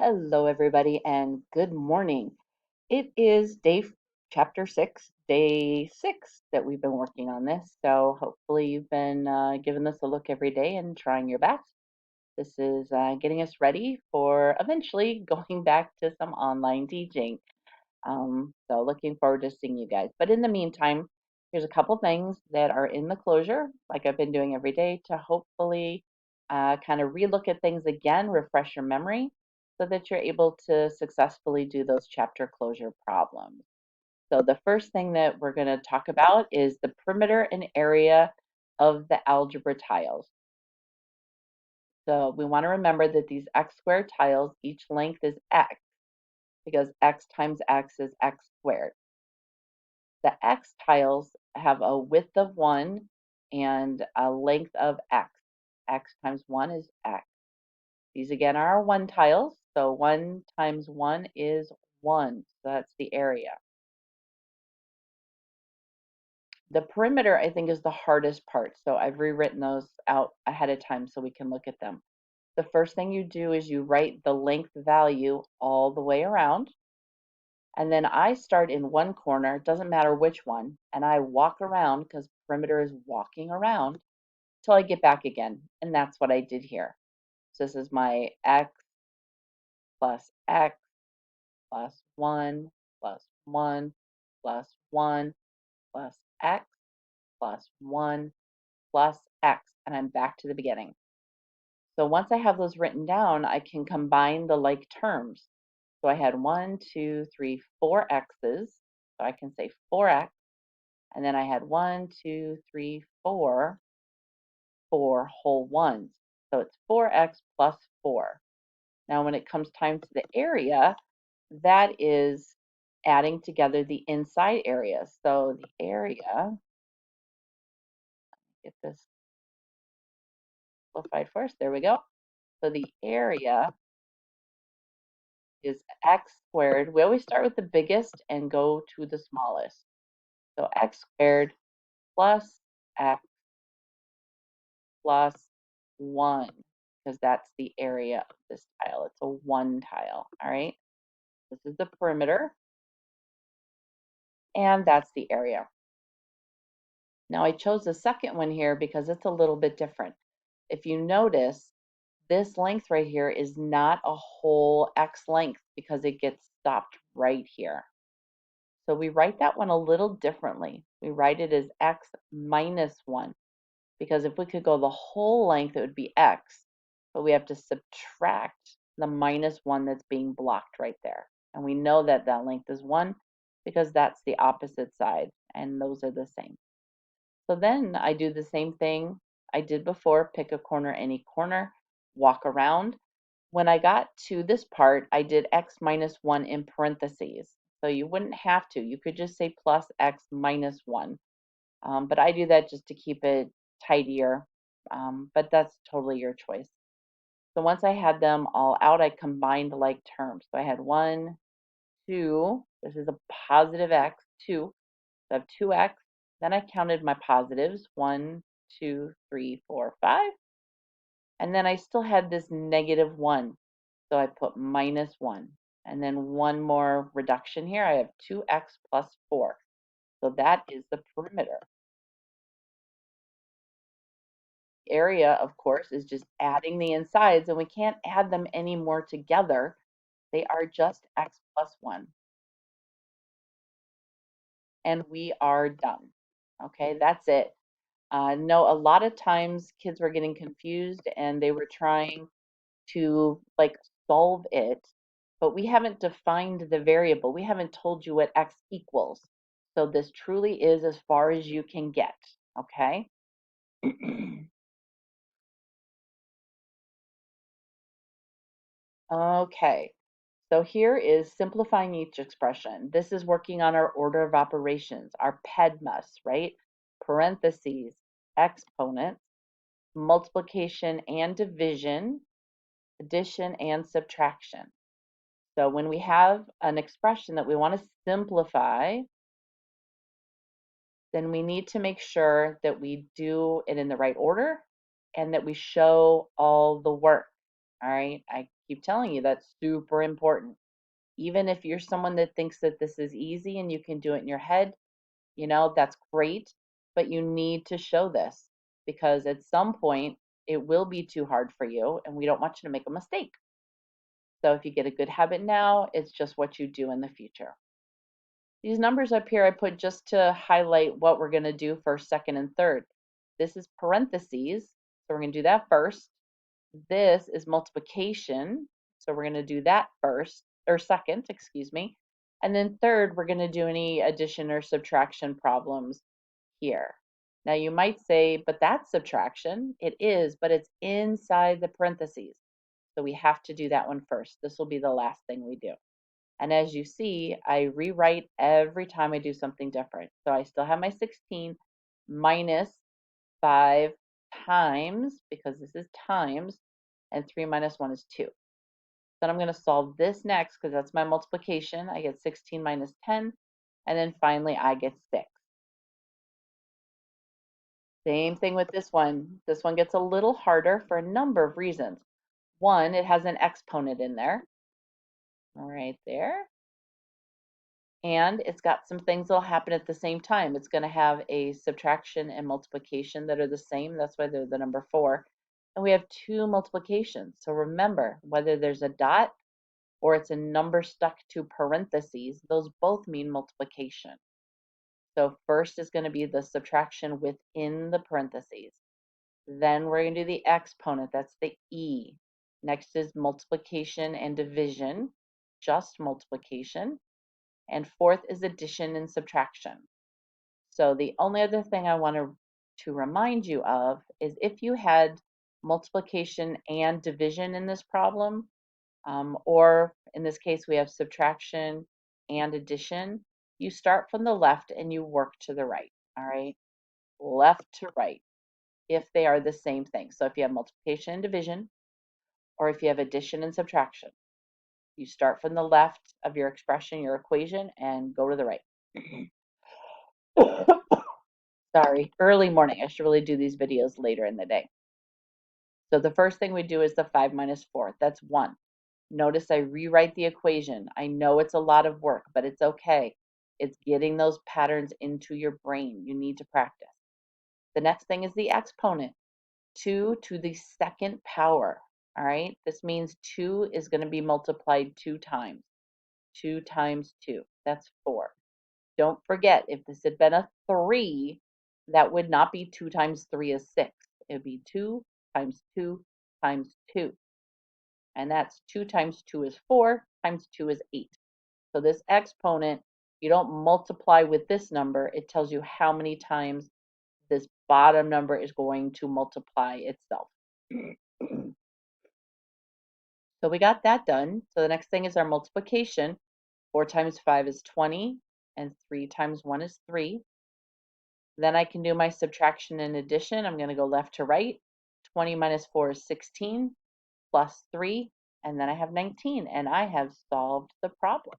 Hello, everybody, and good morning. It is chapter 6, day 6 that we've been working on this. So hopefully you've been giving this a look every day and trying your best. This is getting us ready for eventually going back to some online teaching. So looking forward to seeing you guys. But in the meantime, here's a couple things that are in the closure, like I've been doing every day, to hopefully kind of relook at things again, refresh your memory, so that you're able to successfully do those chapter closure problems. So the first thing that we're going to talk about is the perimeter and area of the algebra tiles. So we want to remember that these x squared tiles, each length is x, because x times x is x squared. The x tiles have a width of 1 and a length of x. X times 1 is x. These again are our 1 tiles, so 1 times 1 is 1, so that's the area. The perimeter, I think, is the hardest part, so I've rewritten those out ahead of time so we can look at them. The first thing you do is you write the length value all the way around, and then I start in one corner, it doesn't matter which one, and I walk around because perimeter is walking around till I get back again, and that's what I did here. So this is my x plus 1 plus 1 plus 1 plus x plus 1 plus x, and I'm back to the beginning. So once I have those written down, I can combine the like terms. So I had 1, 2, 3, 4 x's, so I can say 4x, and then I had 1, 2, 3, 4 whole ones. So it's 4x plus 4. Now when it comes time to the area, that is adding together the inside areas. So the area, get this simplified first, there we go. So the area is x squared. We always start with the biggest and go to the smallest. So x squared plus x plus 1, because that's the area of this tile. It's a 1 tile, all right? This is the perimeter, and that's the area. Now I chose the second one here because it's a little bit different. If you notice, this length right here is not a whole x length because it gets stopped right here. So we write that one a little differently. We write it as x minus 1, because if we could go the whole length, it would be x, but we have to subtract the minus 1 that's being blocked right there. And we know that that length is 1 because that's the opposite side, and those are the same. So then I do the same thing I did before, pick a corner, any corner, walk around. When I got to this part, I did x minus 1 in parentheses. So you wouldn't have to. You could just say plus x minus 1. But I do that just to keep it tidier. But that's totally your choice. So once I had them all out, I combined like terms. So I had 1, 2, this is a positive x, 2. So I have 2x. Then I counted my positives, 1, 2, 3, 4, 5. And then I still had this negative 1. So I put minus 1. And then one more reduction here. I have 2x plus 4. So that is the perimeter. Area, of course, is just adding the insides, and we can't add them any more together. They are just x plus 1. And we are done. Okay, that's it. No, a lot of times kids were getting confused and they were trying to like solve it, but we haven't defined the variable. We haven't told you what x equals. So this truly is as far as you can get, okay? Okay, so here is simplifying each expression. This is working on our order of operations, our PEDMAS, right? Parentheses, exponents, multiplication and division, addition and subtraction. So when we have an expression that we want to simplify, then we need to make sure that we do it in the right order and that we show all the work. All right, I keep telling you that's super important. Even if you're someone that thinks that this is easy and you can do it in your head, that's great, but you need to show this because at some point it will be too hard for you and we don't want you to make a mistake. So if you get a good habit now, it's just what you do in the future. These numbers up here I put just to highlight what we're going to do first, second, and third. This is parentheses, so we're going to do that first. This is multiplication, so we're going to do that first, or second, excuse me. And then third, we're going to do any addition or subtraction problems here. Now you might say, but that's subtraction. It is, but it's inside the parentheses. So we have to do that one first. This will be the last thing we do. And as you see, I rewrite every time I do something different. So I still have my 16 minus 5 times, because this is times, and 3 minus 1 is 2. Then I'm going to solve this next because that's my multiplication. I get 16 minus 10, and then finally I get 6. Same thing with this one. This one gets a little harder for a number of reasons. One, it has an exponent in there, right there. And it's got some things that'll happen at the same time. It's going to have a subtraction and multiplication that are the same. That's why they're the number 4. And we have 2 multiplications. So remember, whether there's a dot or it's a number stuck to parentheses, those both mean multiplication. So first is going to be the subtraction within the parentheses. Then we're going to do the exponent, that's the E. Next is multiplication and division, just multiplication. And fourth is addition and subtraction. So the only other thing I want to remind you of is if you had multiplication and division in this problem, or in this case we have subtraction and addition, you start from the left and you work to the right, all right? Left to right, if they are the same thing. So if you have multiplication and division, or if you have addition and subtraction, you start from the left of your expression, your equation, and go to the right. Sorry, early morning. I should really do these videos later in the day. So the first thing we do is the 5 minus 4. That's 1. Notice I rewrite the equation. I know it's a lot of work, but it's okay. It's getting those patterns into your brain. You need to practice. The next thing is the exponent. 2 to the second power. All right, this means 2 is going to be multiplied 2 times. 2 times 2, that's 4. Don't forget, if this had been a 3, that would not be 2 times 3 is 6. It would be 2 times 2 times 2. And that's 2 times 2 is 4, times 2 is 8. So this exponent, you don't multiply with this number. It tells you how many times this bottom number is going to multiply itself. So we got that done. So the next thing is our multiplication. 4 times 5 is 20, and 3 times 1 is 3. Then I can do my subtraction and addition. I'm going to go left to right. 20 minus 4 is 16, plus 3, and then I have 19, and I have solved the problem.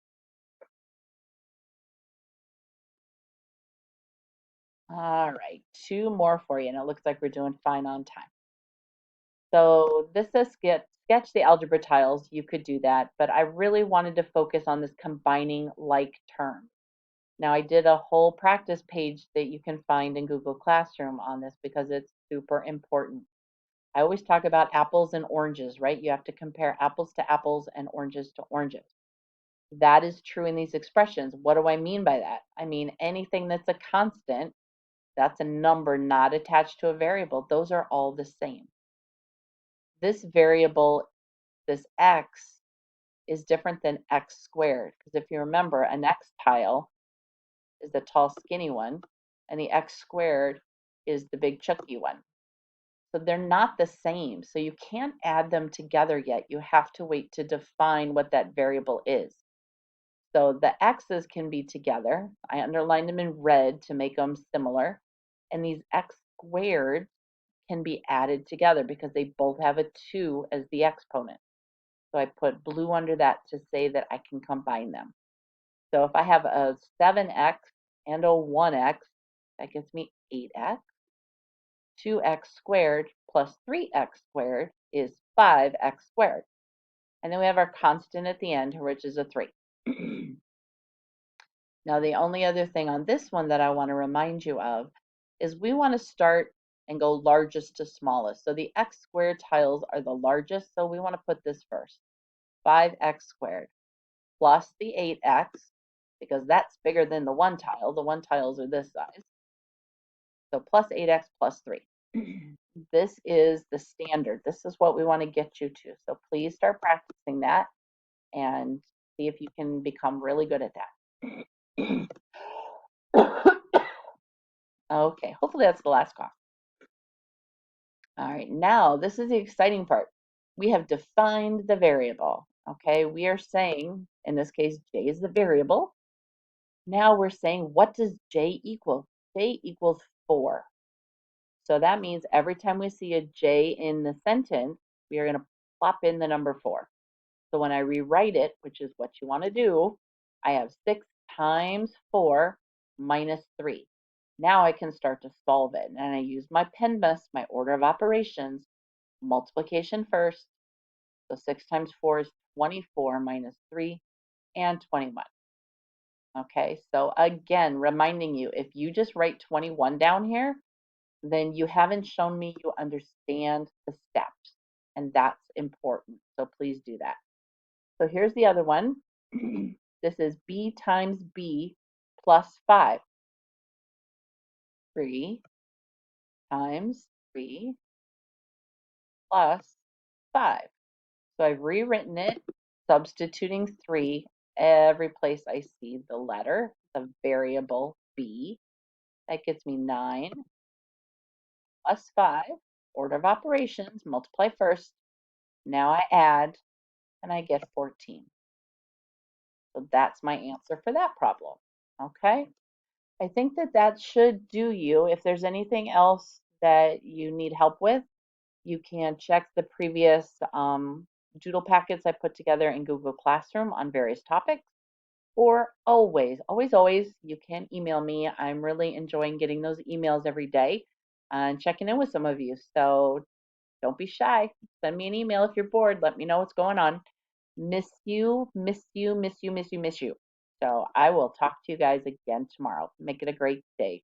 All right, 2 more for you, and it looks like we're doing fine on time. So this says sketch the algebra tiles. You could do that, but I really wanted to focus on this combining like terms. Now I did a whole practice page that you can find in Google Classroom on this because it's super important. I always talk about apples and oranges, right? You have to compare apples to apples and oranges to oranges. That is true in these expressions. What do I mean by that? I mean anything that's a constant, that's a number not attached to a variable. Those are all the same. This variable, this x, is different than x squared, because if you remember, an x tile is the tall skinny one, and the x squared is the big chunky one. So they're not the same. So you can't add them together yet. You have to wait to define what that variable is. So the x's can be together. I underlined them in red to make them similar. And these x squared can be added together because they both have a 2 as the exponent. So I put blue under that to say that I can combine them. So if I have a 7x and a 1x, that gives me 8x. 2x squared plus 3x squared is 5x squared. And then we have our constant at the end, which is a 3. Now, the only other thing on this one that I want to remind you of is we want to start and go largest to smallest. So the x squared tiles are the largest, so we want to put this first. 5x squared plus the 8x, because that's bigger than the 1 tile. The 1 tiles are this size. So plus 8x plus 3. This is the standard. This is what we want to get you to. So please start practicing that and see if you can become really good at that. Okay, hopefully that's the last cough. All right, now this is the exciting part. We have defined the variable. Okay, we are saying, in this case, j is the variable. Now we're saying, what does j equal? J equals 4. So that means every time we see a j in the sentence, we are going to plop in the number 4. So when I rewrite it, which is what you want to do, I have 6 times 4 minus 3. Now I can start to solve it. And I use my PEMDAS, my order of operations, multiplication first. So 6 times 4 is 24 minus 3 and 21. Okay, so again, reminding you, if you just write 21 down here, then you haven't shown me you understand the steps, and that's important. So please do that. So here's the other one. This is b times b plus 5. 3 times 3 plus 5. So I've rewritten it, substituting 3 every place I see the letter, the variable b. That gets me 9 plus 5. Order of operations, multiply first. Now I add, and I get 14. So that's my answer for that problem. Okay? I think that that should do you. If there's anything else that you need help with, you can check the previous doodle packets I put together in Google Classroom on various topics. Or always, you can email me. I'm really enjoying getting those emails every day and checking in with some of you. So don't be shy. Send me an email if you're bored. Let me know what's going on. Miss you, miss you, miss you, miss you, miss you. So I will talk to you guys again tomorrow. Make it a great day.